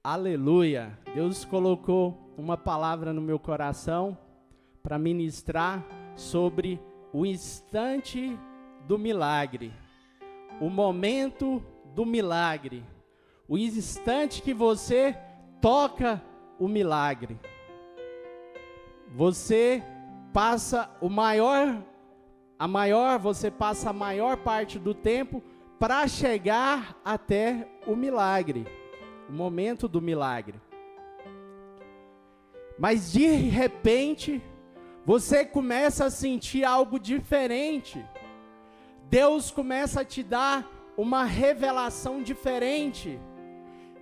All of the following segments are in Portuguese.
Aleluia! Deus colocou uma palavra no meu coração para ministrar sobre o instante do milagre, o momento do milagre, o instante que você toca o milagre. Você passa você passa a maior parte do tempo para chegar até o milagre, o momento do milagre. Mas de repente, você começa a sentir algo diferente. Deus começa a te dar uma revelação diferente.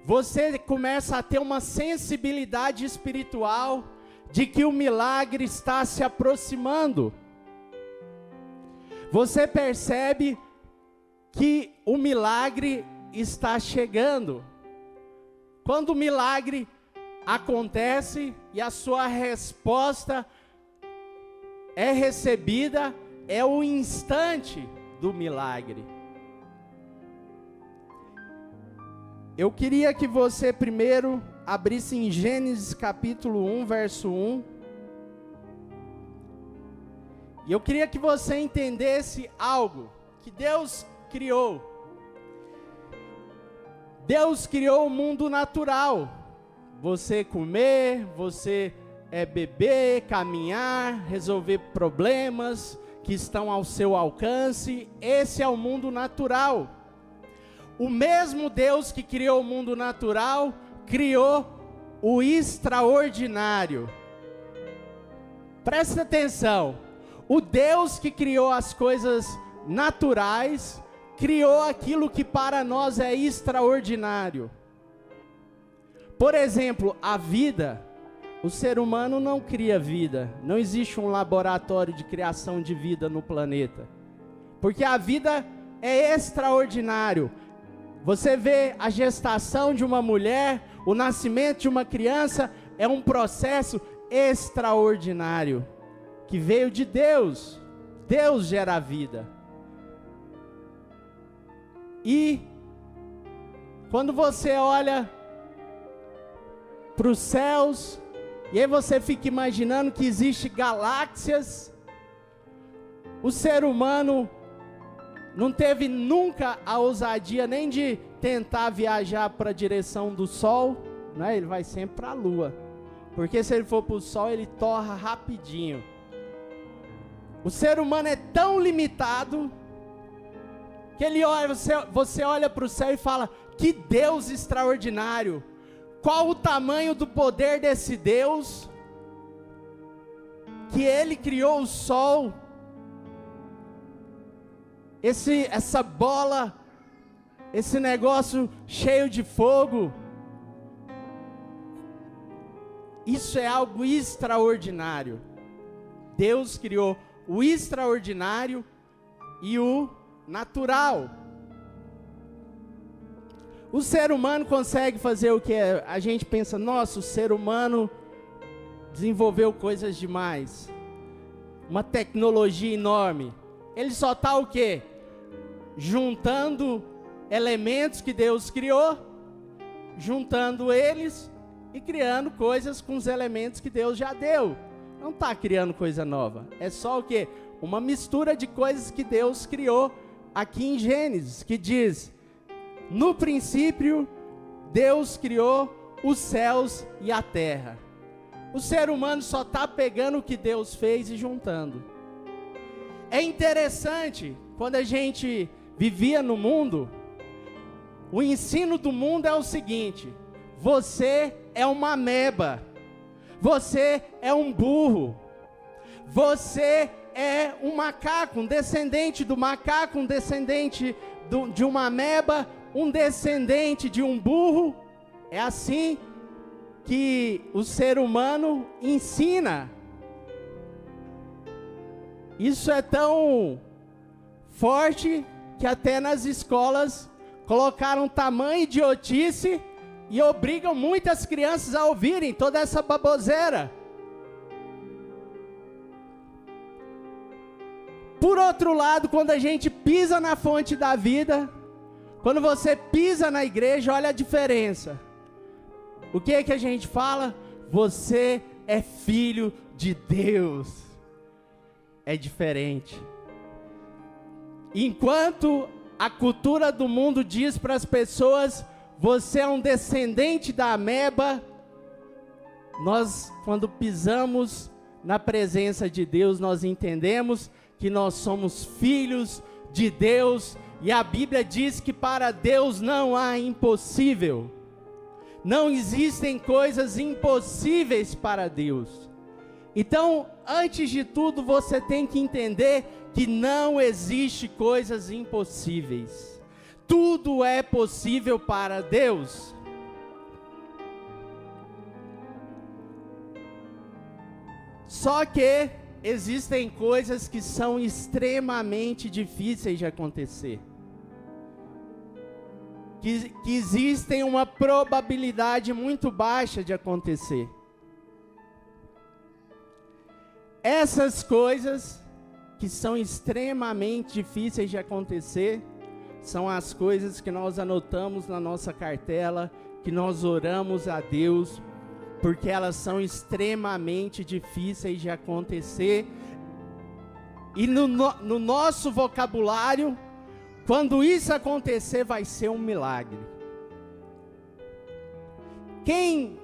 Você começa a ter uma sensibilidade espiritual de que o milagre está se aproximando. Você percebe que o milagre está chegando. Quando o milagre acontece e a sua resposta é recebida, é o instante do milagre. Eu queria que você primeiro abrisse em Gênesis capítulo 1, verso 1. E eu queria que você entendesse algo que Deus criou. Deus criou o mundo natural. Você comer, você beber, caminhar, resolver problemas que estão ao seu alcance. Esse é o mundo natural. O mesmo Deus que criou o mundo natural, criou o extraordinário. Presta atenção. O Deus que criou as coisas naturais, criou aquilo que para nós é extraordinário. Por exemplo, a vida. O ser humano não cria vida. Não existe um laboratório de criação de vida no planeta. Porque a vida é extraordinário. Você vê a gestação de uma mulher, o nascimento de uma criança, é um processo extraordinário, que veio de Deus. Deus gera a vida. E quando você olha para os céus, e aí você fica imaginando que existem galáxias, o ser humano não teve nunca a ousadia nem de tentar viajar para a direção do Sol, né? Ele vai sempre para a Lua, porque se ele for para o Sol, ele torra rapidinho. O ser humano é tão limitado, que ele olha, você olha para o céu e fala, que Deus extraordinário. Qual o tamanho do poder desse Deus, que Ele criou o sol, essa bola, esse negócio cheio de fogo. Isso é algo extraordinário. Deus criou o extraordinário e o natural. O ser humano consegue fazer o que a gente pensa, nossa, o ser humano desenvolveu coisas demais, uma tecnologia enorme. Ele só está o quê? Juntando elementos que Deus criou, juntando eles e criando coisas com os elementos que Deus já deu. Não está criando coisa nova, é só o quê? Uma mistura de coisas que Deus criou aqui em Gênesis, que diz: no princípio, Deus criou os céus e a terra. O ser humano só está pegando o que Deus fez e juntando. É interessante, quando a gente vivia no mundo, o ensino do mundo é o seguinte: você é uma ameba, você é um burro, você é um macaco, um descendente do macaco, um descendente de uma ameba, um descendente de um burro. É assim que o ser humano ensina. Isso é tão forte que até nas escolas colocaram tamanho idiotice e obrigam muitas crianças a ouvirem toda essa baboseira. Por outro lado, quando a gente pisa na fonte da vida, quando você pisa na igreja, olha a diferença. O que é que a gente fala? Você é filho de Deus. É diferente. Enquanto a cultura do mundo diz para as pessoas, você é um descendente da ameba, nós, quando pisamos na presença de Deus, nós entendemos que nós somos filhos de Deus, e a Bíblia diz que para Deus não há impossível. Não existem coisas impossíveis para Deus. Então, antes de tudo, você tem que entender que não existe coisas impossíveis. Tudo é possível para Deus. Só que existem coisas que são extremamente difíceis de acontecer. Que existem uma probabilidade muito baixa de acontecer. Essas coisas que são extremamente difíceis de acontecer, são as coisas que nós anotamos na nossa cartela, que nós oramos a Deus, porque elas são extremamente difíceis de acontecer. E no nosso vocabulário, quando isso acontecer, vai ser um milagre. Quem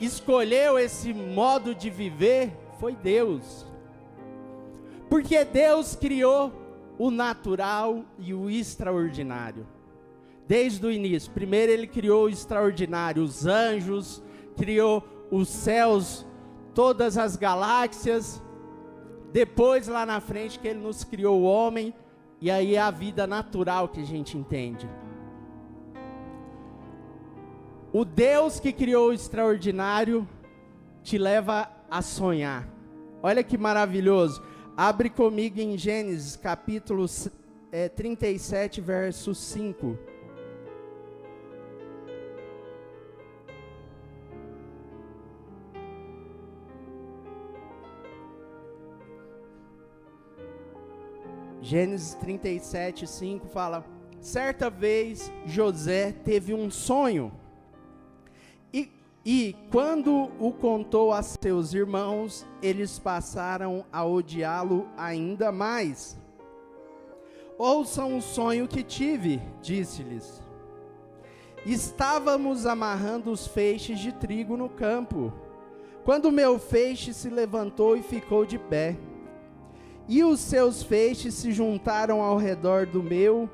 escolheu esse modo de viver foi Deus. Porque Deus criou o natural e o extraordinário. Desde o início. Primeiro Ele criou o extraordinário, os anjos, criou os céus, todas as galáxias. Depois, lá na frente, que Ele nos criou o homem. E aí é a vida natural que a gente entende. O Deus que criou o extraordinário te leva a sonhar. Olha que maravilhoso. Abre comigo em Gênesis, capítulo 37, verso 5. Gênesis 37, 5 fala: certa vez José teve um sonho, e quando o contou a seus irmãos, eles passaram a odiá-lo ainda mais. Ouçam o sonho que tive, disse-lhes. Estávamos amarrando os feixes de trigo no campo, quando meu feixe se levantou e ficou de pé. E os seus feixes se juntaram ao redor do meu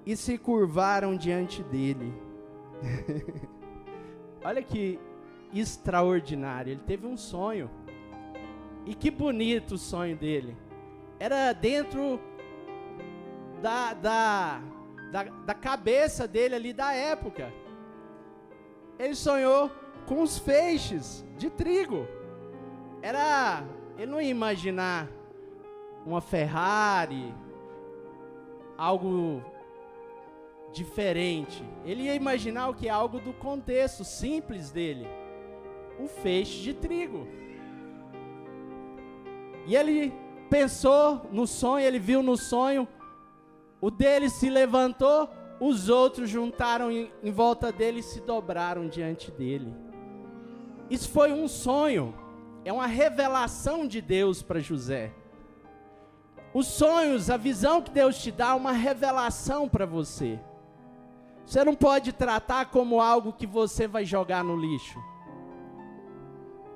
e se curvaram diante dele. Olha que extraordinário, ele teve um sonho. E que bonito o sonho dele. Era dentro da cabeça dele ali da época. Ele sonhou com os feixes de trigo. Ele não ia imaginar uma Ferrari, algo diferente. Ele ia imaginar o que é algo do contexto simples dele. Um feixe de trigo. E ele pensou no sonho, ele viu no sonho, o dele se levantou, os outros juntaram em volta dele e se dobraram diante dele. Isso foi um sonho, é uma revelação de Deus para José. Os sonhos, a visão que Deus te dá é uma revelação para você. Você não pode tratar como algo que você vai jogar no lixo.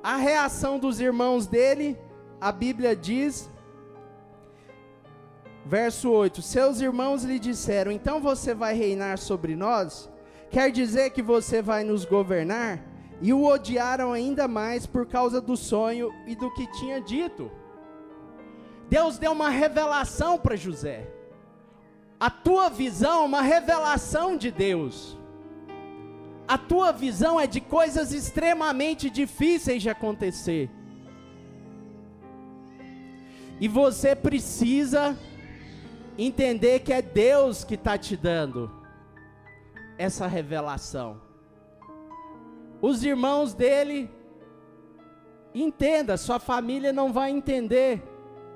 A reação dos irmãos dele, a Bíblia diz, verso 8, seus irmãos lhe disseram, então você vai reinar sobre nós? Quer dizer que você vai nos governar? E o odiaram ainda mais por causa do sonho e do que tinha dito. Deus deu uma revelação para José. A tua visão é uma revelação de Deus. A tua visão é de coisas extremamente difíceis de acontecer. E você precisa entender que é Deus que está te dando essa revelação. Os irmãos dele, entenda, sua família não vai entender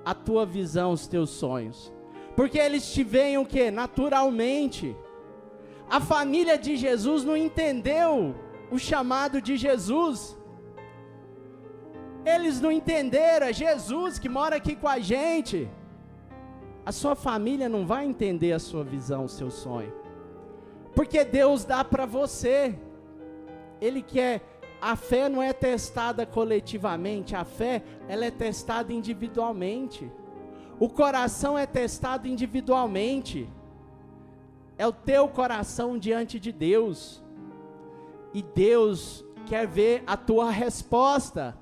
a tua visão, os teus sonhos. Porque eles te veem o quê? Naturalmente. A família de Jesus não entendeu o chamado de Jesus. Eles não entenderam, é Jesus que mora aqui com a gente. A sua família não vai entender a sua visão, o seu sonho. Porque Deus dá para você. Ele quer. A fé não é testada coletivamente, a fé ela é testada individualmente. O coração é testado individualmente. É o teu coração diante de Deus. E Deus quer ver a tua resposta.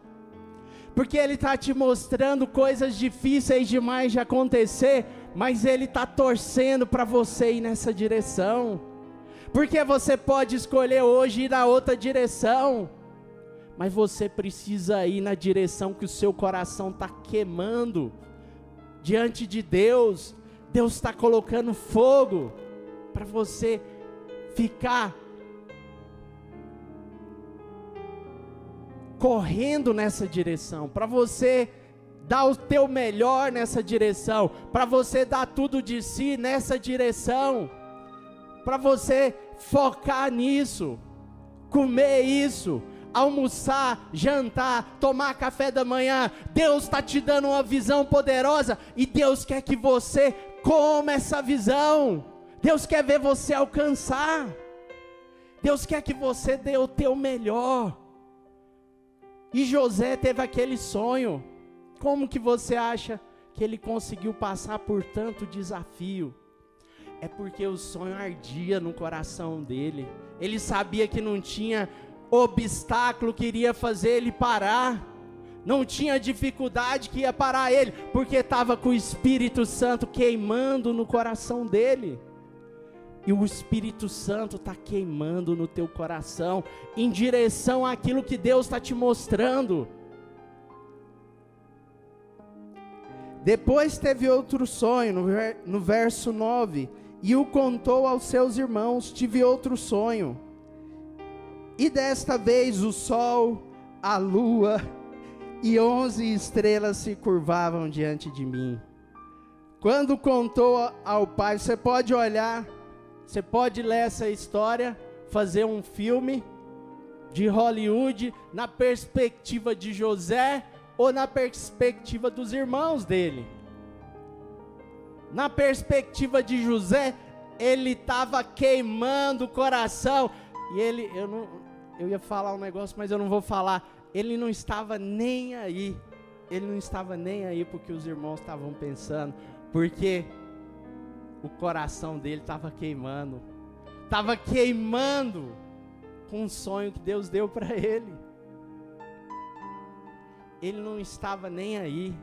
Porque Ele está te mostrando coisas difíceis demais de acontecer, mas Ele está torcendo para você ir nessa direção. Porque você pode escolher hoje ir na outra direção, mas você precisa ir na direção que o seu coração está queimando. Diante de Deus, Deus está colocando fogo, para você ficar correndo nessa direção, para você dar o teu melhor nessa direção, para você dar tudo de si nessa direção, para você focar nisso, comer isso, almoçar, jantar, tomar café da manhã. Deus está te dando uma visão poderosa, e Deus quer que você coma essa visão. Deus quer ver você alcançar. Deus quer que você dê o teu melhor. E José teve aquele sonho. Como que você acha que ele conseguiu passar por tanto desafio? É porque o sonho ardia no coração dele. Ele sabia que não tinha obstáculo que iria fazer ele parar. Não tinha dificuldade que ia parar ele, porque estava com o Espírito Santo queimando no coração dele. E o Espírito Santo está queimando no teu coração, em direção àquilo que Deus está te mostrando. Depois teve outro sonho, no verso 9, e o contou aos seus irmãos: tive outro sonho, e desta vez o sol, a lua e 11 estrelas se curvavam diante de mim. Quando contou ao pai, você pode olhar, você pode ler essa história, fazer um filme de Hollywood na perspectiva de José ou na perspectiva dos irmãos dele. Na perspectiva de José, ele estava queimando o coração. E ele, eu ia falar um negócio, mas eu não vou falar. Ele não estava nem aí. Ele não estava nem aí porque os irmãos estavam pensando. Porque o coração dele estava queimando. Estava queimando com um sonho que Deus deu para ele. Ele não estava nem aí.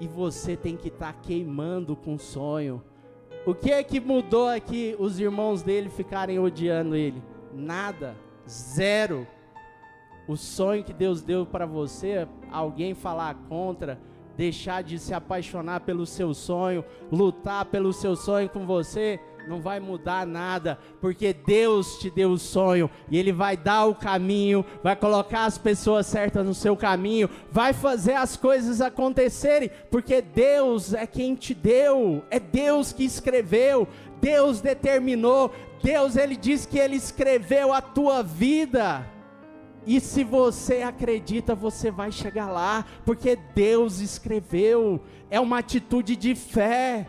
E você tem que estar queimando com o sonho. O que é que mudou aqui os irmãos dele ficarem odiando ele? Nada, zero. O sonho que Deus deu para você, alguém falar contra, deixar de se apaixonar pelo seu sonho, lutar pelo seu sonho com você, não vai mudar nada, porque Deus te deu o sonho, e Ele vai dar o caminho, vai colocar as pessoas certas no seu caminho, vai fazer as coisas acontecerem, porque Deus é quem te deu, é Deus que escreveu, Deus determinou, Deus, Ele diz que Ele escreveu a tua vida, e se você acredita, você vai chegar lá, porque Deus escreveu, é uma atitude de fé.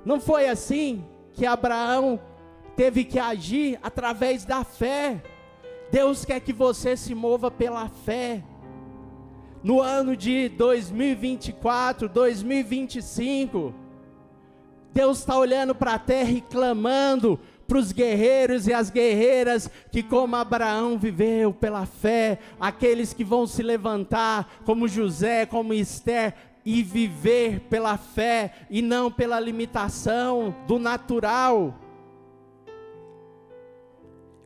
Não foi assim que Abraão teve que agir? Através da fé. Deus quer que você se mova pela fé. No ano de 2024, 2025, Deus está olhando para a terra e clamando para os guerreiros e as guerreiras que, como Abraão, viveu pela fé, aqueles que vão se levantar como José, como Esther, e viver pela fé e não pela limitação do natural.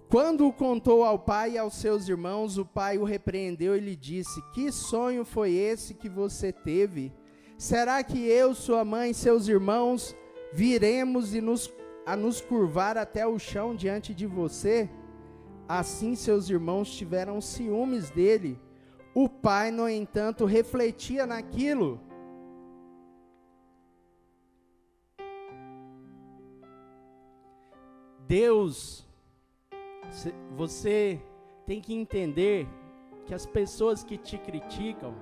Quando o contou ao pai e aos seus irmãos, o pai o repreendeu e lhe disse: que sonho foi esse que você teve? Será que eu, sua mãe e seus irmãos viremos a nos curvar até o chão diante de você? Assim seus irmãos tiveram ciúmes dele. O pai, no entanto, refletia naquilo. Deus, você tem que entender que as pessoas que te criticam,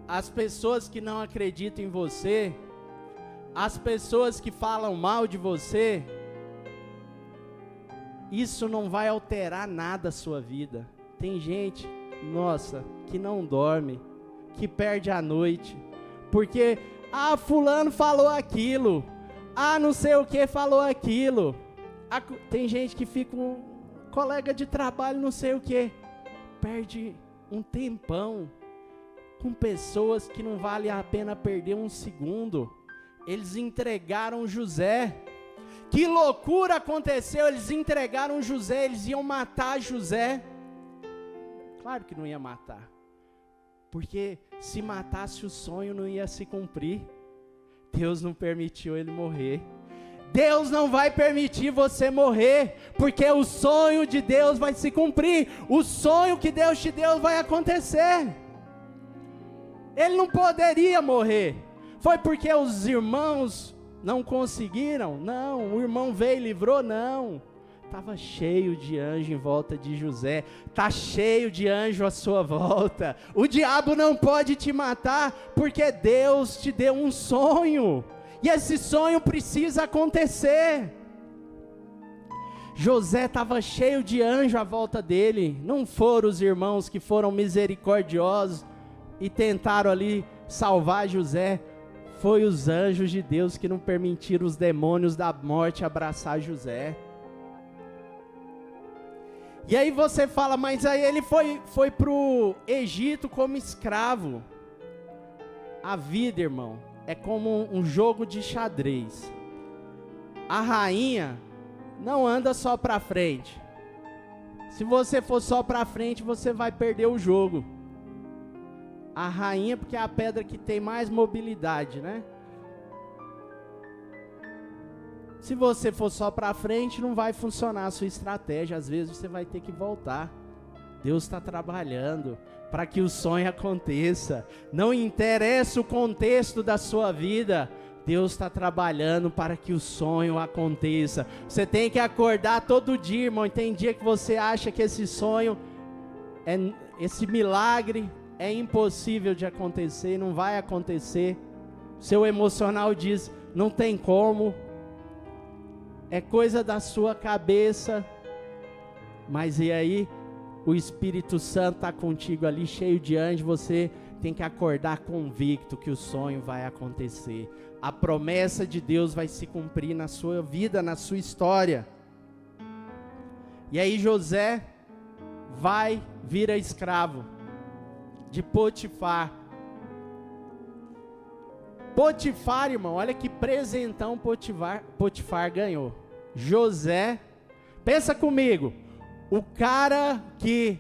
as pessoas que não acreditam em você, as pessoas que falam mal de você, isso não vai alterar nada a sua vida. Tem gente, nossa, que não dorme, que perde a noite, porque, fulano falou aquilo, não sei o que falou aquilo. Tem gente que fica um colega de trabalho, não sei o que, perde um tempão com pessoas que não vale a pena perder um segundo. Eles entregaram José. Que loucura aconteceu, eles entregaram José, eles iam matar José. Claro que não ia matar, porque se matasse o sonho não ia se cumprir. Deus não permitiu ele morrer. Deus não vai permitir você morrer, porque o sonho de Deus vai se cumprir. O sonho que Deus te deu vai acontecer. Ele não poderia morrer. Foi porque os irmãos não conseguiram? Não. O irmão veio e livrou? Não. Estava cheio de anjo em volta de José. Está cheio de anjo à sua volta. O diabo não pode te matar, porque Deus te deu um sonho. E esse sonho precisa acontecer. José estava cheio de anjo à volta dele. Não foram os irmãos que foram misericordiosos e tentaram ali salvar José. Foi os anjos de Deus que não permitiram os demônios da morte abraçar José. E aí você fala, mas aí ele foi para o Egito como escravo. A vida, irmão, é como um jogo de xadrez. A rainha não anda só para frente. Se você for só para frente, você vai perder o jogo. A rainha, porque é a pedra que tem mais mobilidade, né? Se você for só para frente, não vai funcionar a sua estratégia. Às vezes você vai ter que voltar. Deus está trabalhando para que o sonho aconteça. Não interessa o contexto da sua vida, Deus está trabalhando para que o sonho aconteça. Você tem que acordar todo dia, irmão. E tem dia que você acha que esse sonho, esse milagre é impossível de acontecer, não vai acontecer. Seu emocional diz, não tem como. É coisa da sua cabeça. Mas e aí? O Espírito Santo está contigo ali, cheio de anjos. Você tem que acordar convicto que o sonho vai acontecer. A promessa de Deus vai se cumprir na sua vida, na sua história. E aí José vira escravo de Potifar. Potifar, irmão, olha que presentão Potifar ganhou. José, pensa comigo, o cara que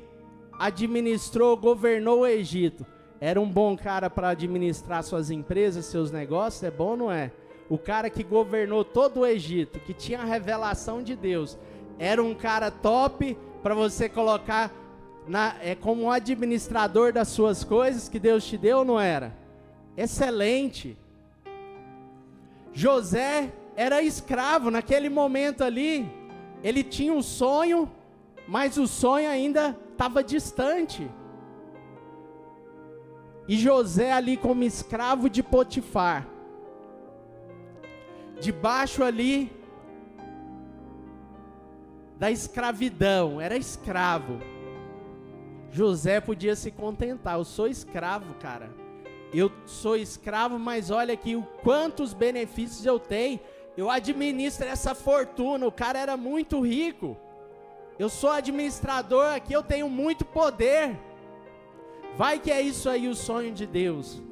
governou o Egito, era um bom cara para administrar suas empresas, seus negócios, é bom ou não é? O cara que governou todo o Egito, que tinha a revelação de Deus, era um cara top para você colocar como um administrador das suas coisas que Deus te deu, ou não era? Excelente. José era escravo naquele momento ali. Ele tinha um sonho, mas o sonho ainda estava distante. E José ali como escravo de Potifar, debaixo ali da escravidão, era escravo. José podia se contentar, eu sou escravo, cara. Eu sou escravo, mas olha aqui quantos benefícios eu tenho. Eu administro essa fortuna, o cara era muito rico. Eu sou administrador aqui, eu tenho muito poder. Vai que é isso aí o sonho de Deus.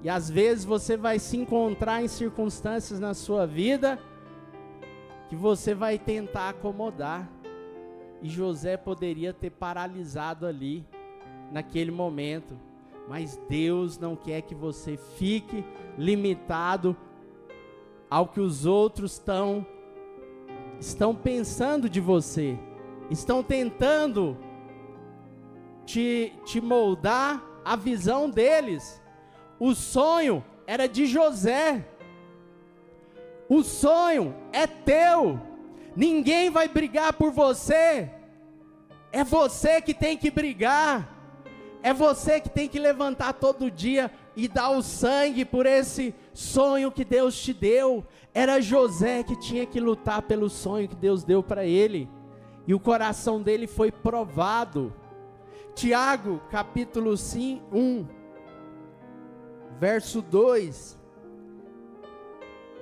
E às vezes você vai se encontrar em circunstâncias na sua vida que você vai tentar acomodar. E José poderia ter paralisado ali, naquele momento. Mas Deus não quer que você fique limitado ao que os outros estão pensando de você. Estão tentando te moldar a visão deles. O sonho era de José. O sonho é teu. Ninguém vai brigar por você. É você que tem que brigar. É você que tem que levantar todo dia e dar o sangue por esse sonho que Deus te deu. Era José que tinha que lutar pelo sonho que Deus deu para ele. E o coração dele foi provado. Tiago, capítulo 1, verso 2.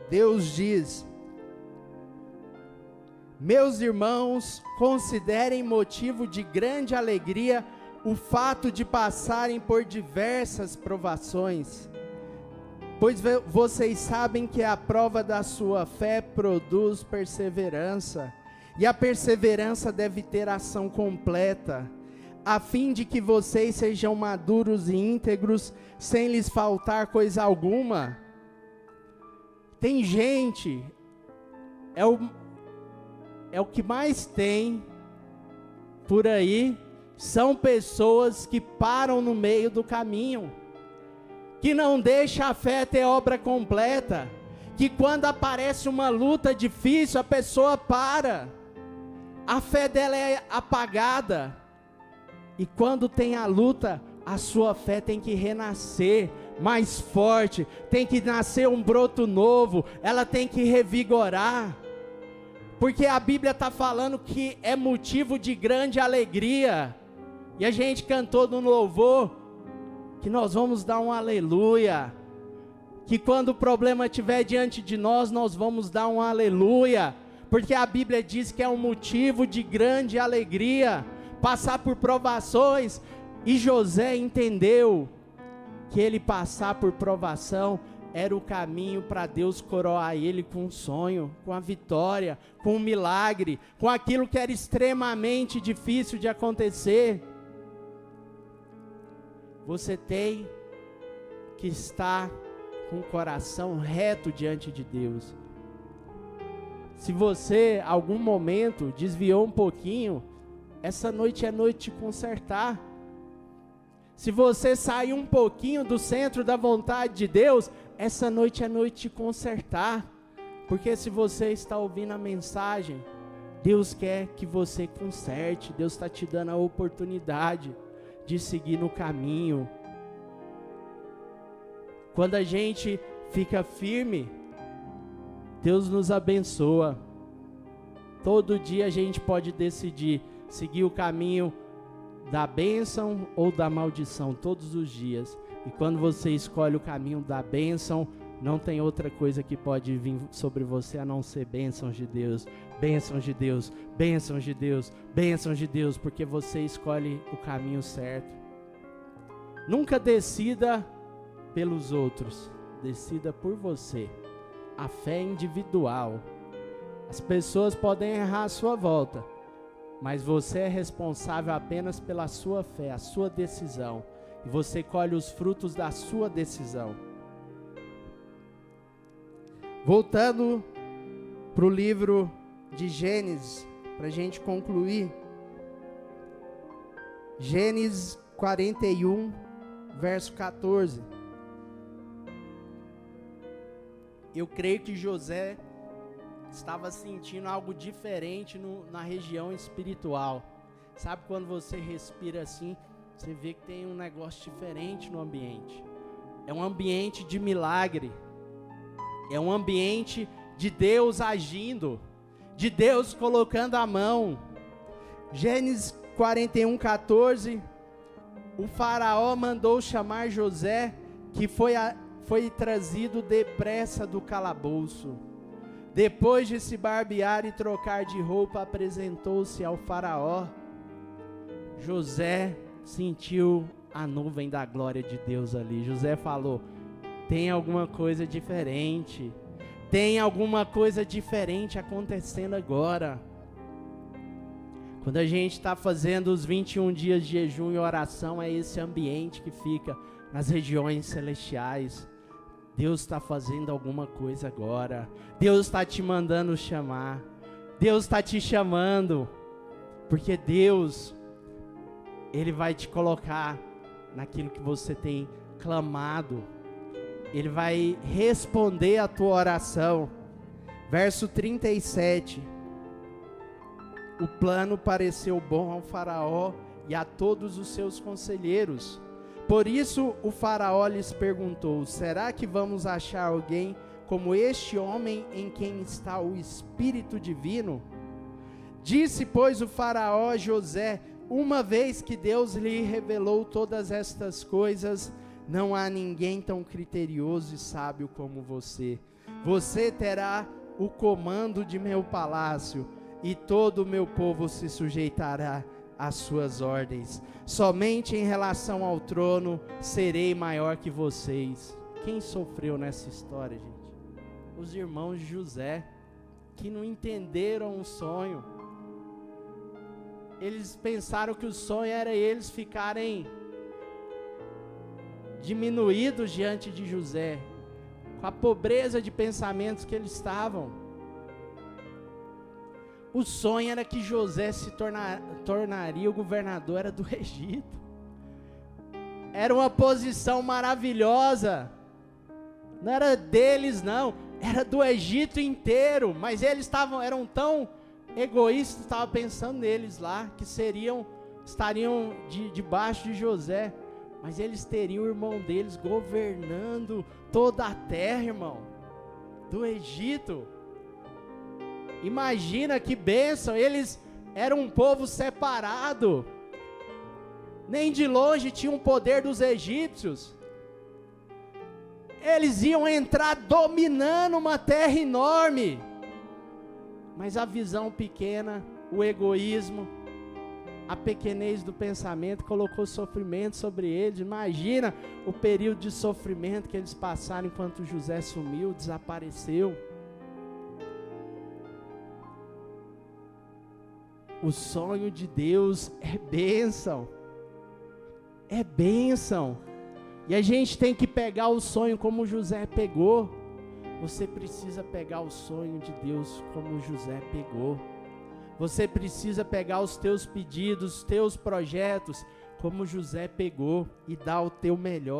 Deus diz: meus irmãos, considerem motivo de grande alegria o fato de passarem por diversas provações, pois vocês sabem que a prova da sua fé produz perseverança, e a perseverança deve ter ação completa, a fim de que vocês sejam maduros e íntegros, sem lhes faltar coisa alguma. Tem gente, é o que mais tem por aí, são pessoas que param no meio do caminho, que não deixa a fé ter obra completa, que quando aparece uma luta difícil, a pessoa para, a fé dela é apagada, e quando tem a luta, a sua fé tem que renascer, mais forte, tem que nascer um broto novo, ela tem que revigorar, porque a Bíblia está falando que é motivo de grande alegria, e a gente cantou no louvor, que nós vamos dar um aleluia, que quando o problema estiver diante de nós, nós vamos dar um aleluia, porque a Bíblia diz que é um motivo de grande alegria, passar por provações, e José entendeu, que ele passar por provação, era o caminho para Deus coroar ele com um sonho, com a vitória, com um milagre, com aquilo que era extremamente difícil de acontecer. Você tem que estar com o coração reto diante de Deus. Se você, algum momento, desviou um pouquinho, essa noite é noite de consertar. Se você saiu um pouquinho do centro da vontade de Deus, essa noite é noite de consertar. Porque se você está ouvindo a mensagem, Deus quer que você conserte. Deus está te dando a oportunidade de seguir no caminho. Quando a gente fica firme, Deus nos abençoa. Todo dia a gente pode decidir seguir o caminho da bênção ou da maldição, todos os dias. E quando você escolhe o caminho da bênção, não tem outra coisa que pode vir sobre você a não ser bênçãos de Deus, bênçãos de Deus, bênçãos de Deus, bênçãos de Deus, porque você escolhe o caminho certo. Nunca decida pelos outros, decida por você. A fé é individual. As pessoas podem errar à sua volta, mas você é responsável apenas pela sua fé, a sua decisão. E você colhe os frutos da sua decisão. Voltando para o livro de Gênesis, para a gente concluir. Gênesis 41, verso 14. Eu creio que José estava sentindo algo diferente na região espiritual. Sabe quando você respira assim, você vê que tem um negócio diferente no ambiente. É um ambiente de milagre. É um ambiente de Deus agindo, de Deus colocando a mão. Gênesis 41, 14. O faraó mandou chamar José, que foi trazido depressa do calabouço. Depois de se barbear e trocar de roupa, apresentou-se ao faraó. José sentiu a nuvem da glória de Deus ali. José falou: tem alguma coisa diferente. Tem alguma coisa diferente acontecendo agora. Quando a gente está fazendo os 21 dias de jejum e oração, é esse ambiente que fica nas regiões celestiais. Deus está fazendo alguma coisa agora. Deus está te mandando chamar. Deus está te chamando. Porque Deus, Ele vai te colocar naquilo que você tem clamado. Ele vai responder a tua oração. Verso 37. O plano pareceu bom ao faraó e a todos os seus conselheiros. Por isso o faraó lhes perguntou: será que vamos achar alguém como este homem em quem está o Espírito Divino? Disse, pois, o faraó a José: uma vez que Deus lhe revelou todas estas coisas, não há ninguém tão criterioso e sábio como você. Você terá o comando de meu palácio, e todo o meu povo se sujeitará às suas ordens. Somente em relação ao trono serei maior que vocês. Quem sofreu nessa história, gente? Os irmãos de José, que não entenderam o sonho. Eles pensaram que o sonho era eles ficarem diminuídos diante de José, com a pobreza de pensamentos que eles estavam. O sonho era que José se tornaria o governador do Egito. Era uma posição maravilhosa. Não era deles, não. Era do Egito inteiro. Mas eles eram tão egoístas, estavam pensando neles lá, que estariam debaixo de José. Mas eles teriam o irmão deles governando toda a terra, irmão, do Egito. Imagina que bênção, eles eram um povo separado, nem de longe tinham o poder dos egípcios. Eles iam entrar dominando uma terra enorme, mas a visão pequena, o egoísmo, a pequenez do pensamento colocou sofrimento sobre eles. Imagina o período de sofrimento que eles passaram enquanto José sumiu, desapareceu. O sonho de Deus é bênção. É bênção. E a gente tem que pegar o sonho como José pegou. Você precisa pegar o sonho de Deus como José pegou. Você precisa pegar os teus pedidos, os teus projetos, como José pegou, e dar o teu melhor.